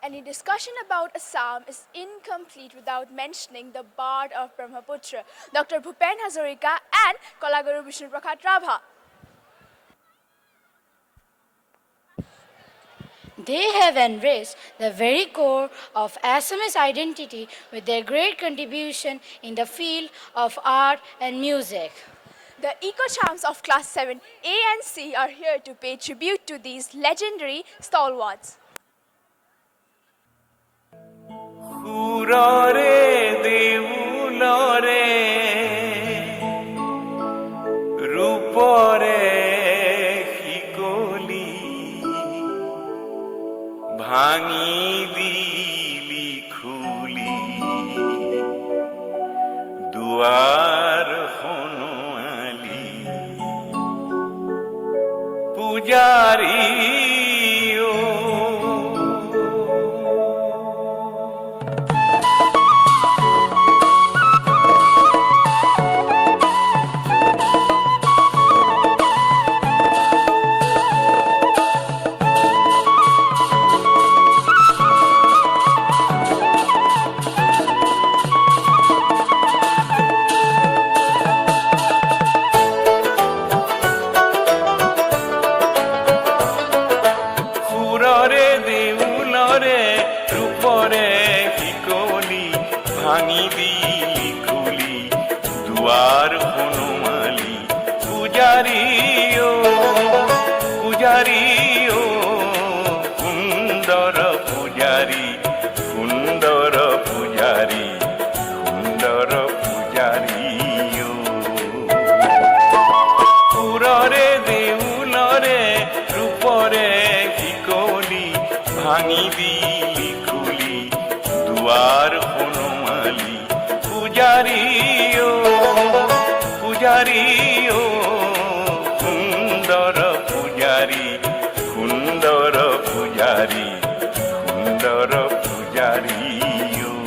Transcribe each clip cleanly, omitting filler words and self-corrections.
Any discussion about Assam is incomplete without mentioning the Bard of Brahmaputra, Dr. Bhupen Hazarika and Kalaguru Vishnu Prakash Rabha. They have embraced the very core of Assamese identity with their great contribution in the field of art and music. The eco-charms of Class 7 A and C are here to pay tribute to these legendary stalwarts. Hurare devulare rupare hikoli bhangi dili khuli duar honoali pujari ভাঙি দিলি খুলি দুয়ার হনুমালি পূজারি ও সুন্দর পূজারি সুন্দর পূজারি সুন্দর পূজারি ও পুররে দেউলরে রূপরে হিকলি ভাঙি দিলি খুলি দুয়ার হনুমালি পূজারি ও সুন্দর পূজারি সুন্দর পূজারি সুন্দর পূজারি ও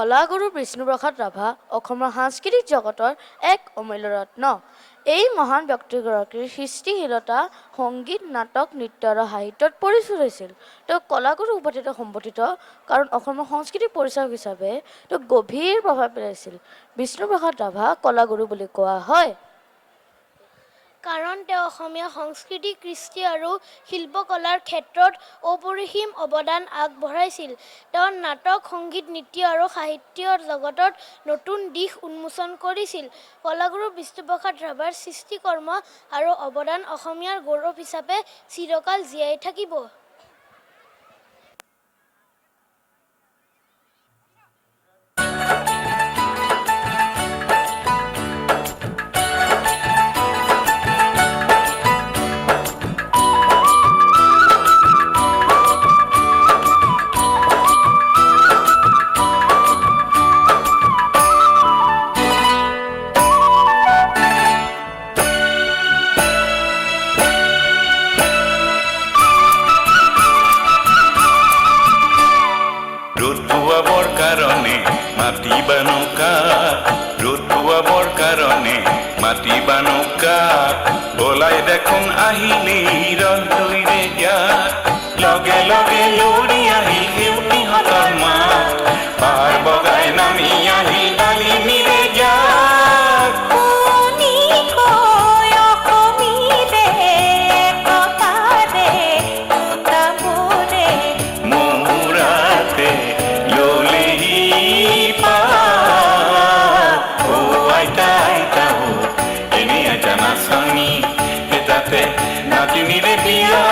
কলাগুৰু বিষ্ণুপ্ৰসাদ ৰাভা অসমৰ সাংস্কৃতিক জগতৰ এক অমূল্য ৰত্ন। এই মহান ব্যক্তিগৰাকীৰ সৃষ্টিশীলতা সংগীত, নাটক, নৃত্য আৰু সাহিত্যত পৰিচিত হৈছিল। তেওঁ কলাগুৰু উপাধিৰে সম্বোধিত কাৰণ অসমৰ সংস্কৃতিক পৰিচায়ক হিচাপে তেওঁ গভীৰ প্ৰভাৱ পেলাইছিল। বিষ্ণুপ্ৰসাদ ৰাভা কলাগুৰু বুলি কোৱা হয় কাৰণ তেওঁ অসমীয়া সংস্কৃতি, কৃষ্টি আৰু শিল্পকলাৰ ক্ষেত্ৰত অপৰিসীম অৱদান আগবঢ়াইছিল। তেওঁ নাটক, সংগীত, নৃত্য আৰু সাহিত্য জগতত নতুন দিশ উন্মোচন কৰিছিল। কলাগুৰু বিষ্ণুপ্ৰসাদ ৰাভাৰ সৃষ্টিকৰ্ম আৰু অৱদান অসমীয়াৰ গৌৰৱ হিচাপে চিৰকাল জীয়াই থাকিব। ওলাই দেখোন আহিলি ৰন্ধুইৰে ইয়াত লগে লগে লৰি আহিল সেউতিহঁতৰ মাত পাৰ বগাই নামি আহিল ডালিমিৰে ইয়াত মূৰাতে ললেহি পাত ও আইতা আইতা এনে আইতা নাচনি এটাতে নাতিনিৰে বিয়া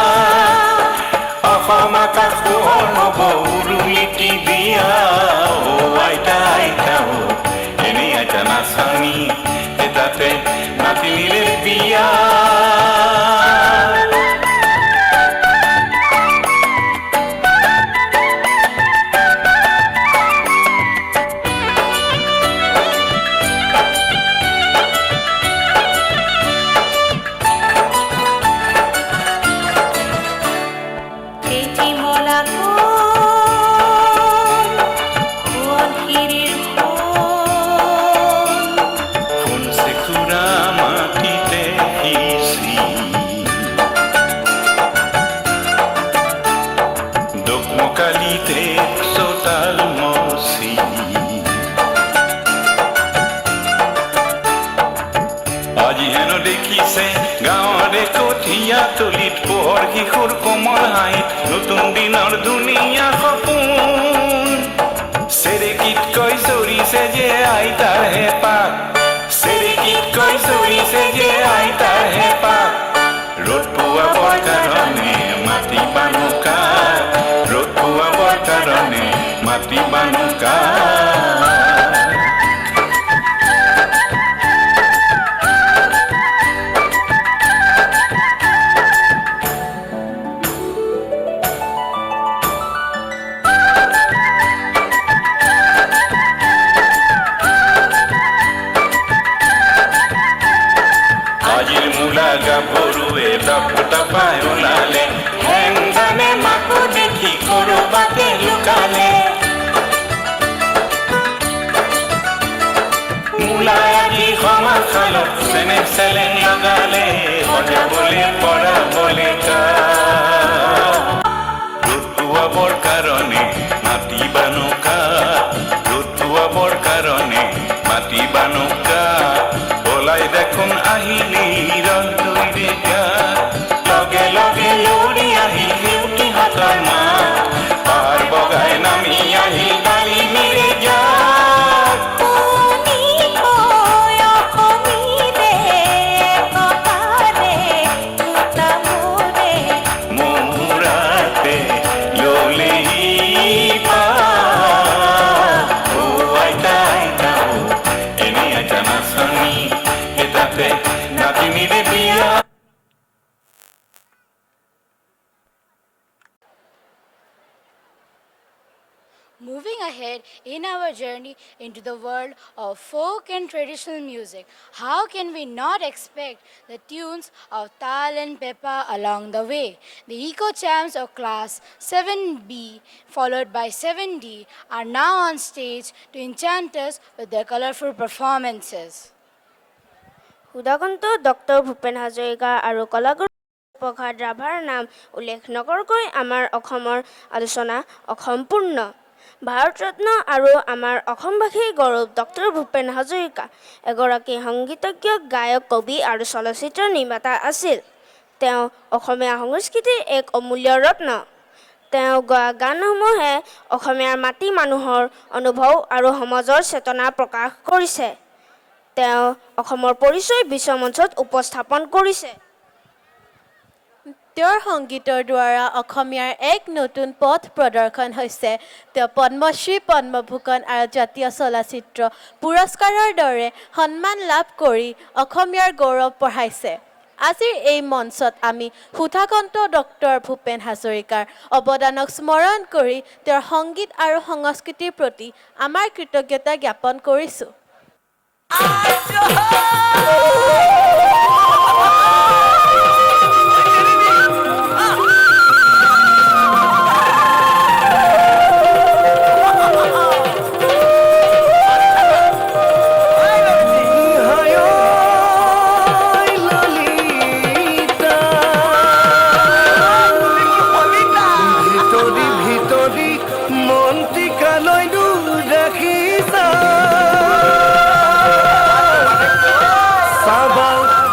অসম আকাশ পোহৰ হ'ব উৰুলিটি বিয়া ও আইতা আইতা এনে আইতা নাচনি এটাতে নাতিনিৰে বিয়া তলিত পোহৰ শিশুৰ কোমল হাঁহিত নতুন দিনৰ ধুনীয়া সপোন চেৰেকীত কৈ চৰিছে যে আইতাৰ হেঁপাহ চেৰেকীত কৈ চৰিছে যে আইতাৰ হেঁপাহ ৰ'দ পোৱাবৰ কাৰণে মাটি বানুকা ৰ'দ পোৱাবৰ কাৰণে মাটি বানুকা গাভৰুৱে টপটপাই ওলালে হেংগানে মাকো দেখি কৰবাতে লুকালে মূলাই আদি সমাজত চেনে চেলেং লগালে সজাবলে পৰাবলে ৰ'দ পোৱাবৰ কাৰণে মাটি বানুকা ৰ'দ পোৱাবৰ কাৰণে মাটি বানুকা ওলাই দেখোন আহিলি ৰন্ধুইৰে ইয়াত লগে লগে লৰি আহিল সেউতিহঁতৰ মাত পাৰ বগাই নামি আহিল ডালিমিৰে ইয়াত Moving ahead in our journey into the world of folk and traditional music, how can we not expect the tunes of Tal and Peppa along the way? The Eco Champs of Class 7B, followed by 7D, are now on stage to enchant us with their colorful performances. Sudhakanta doctor Bhupen Hazarika আৰু কলাগুৰু প্ৰসাদ ৰাভাৰ নাম উল্লেখ নকৰাকৈ আমাৰ অসমৰ আলোচনা অসম্পূৰ্ণ। ভাৰতৰত্ন আৰু আমাৰ অসমবাসীৰ গৌৰৱ ডক্টৰ ভূপেন হাজৰিকা এগৰাকী সংগীতজ্ঞ, গায়ক, কবি আৰু চলচ্চিত্ৰ নিৰ্মাতা আছিল। তেওঁ অসমীয়া সংস্কৃতিৰ এক অমূল্য ৰত্ন। তেওঁ গোৱা গানসমূহে অসমীয়াৰ মাটি মানুহৰ অনুভৱ আৰু সমাজৰ চেতনা প্ৰকাশ কৰিছে। তেওঁ অসমৰ পৰিচয় বিশ্বমঞ্চত উপস্থাপন কৰিছে। তেওঁৰ সংগীতৰ দ্বাৰা অসমীয়াৰ এক নতুন পথ প্ৰদৰ্শন হৈছে। তেওঁ পদ্মশ্ৰী, পদ্মভূষণ আৰু জাতীয় চলচ্চিত্ৰ পুৰস্কাৰৰ দৰে সন্মান লাভ কৰি অসমীয়াৰ গৌৰৱ বঢ়াইছে। আজিৰ এই মঞ্চত আমি সুধাকন্ত ডক্টৰ ভূপেন হাজৰিকাৰ অৱদানক স্মৰণ কৰি তেওঁৰ সংগীত আৰু সংস্কৃতিৰ প্ৰতি আমাৰ কৃতজ্ঞতা জ্ঞাপন কৰিছোঁ। Sabal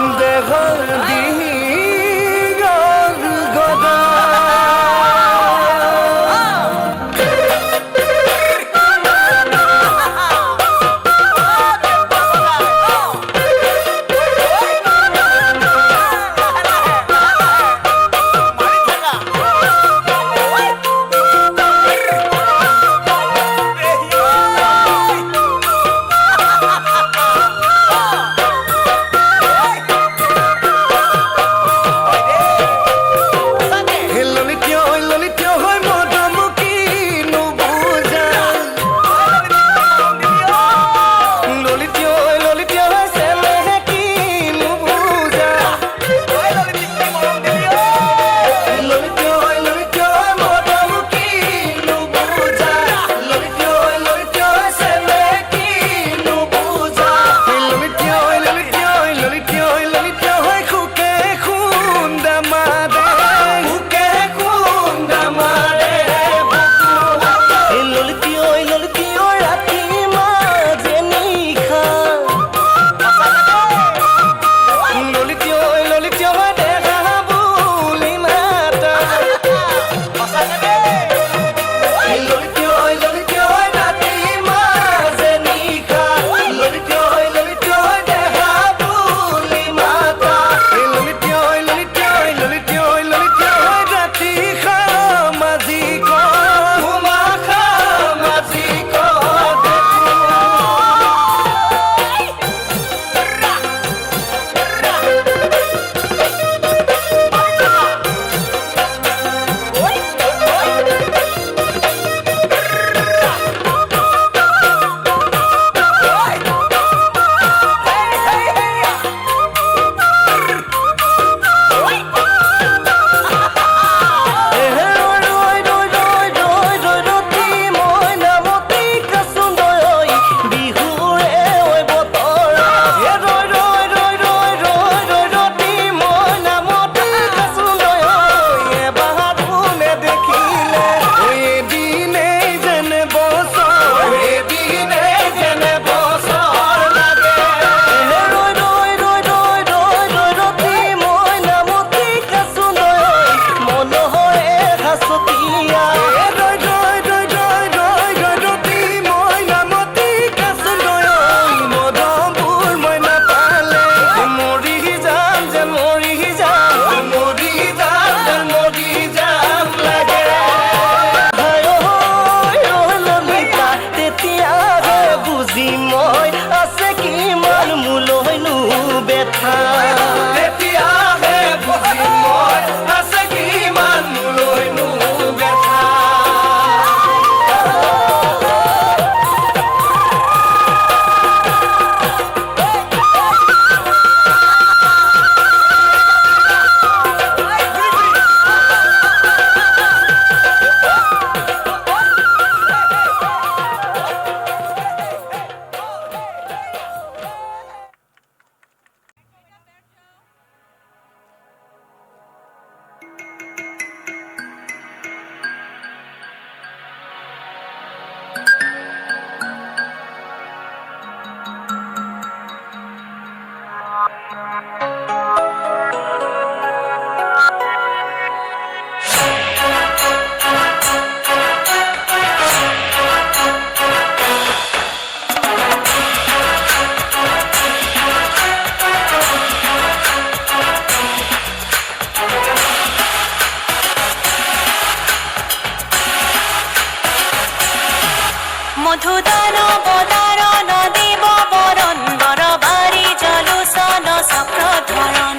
মধুদান বদাৰণ দেব বৰণ বৰবাৰি জলুসন চক্ৰধৰণ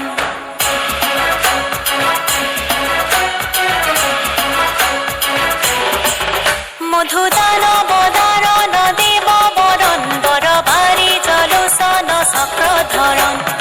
মধুদান বদাৰণ দেব বৰণ বৰবাৰি জলুসন চক্ৰধৰণ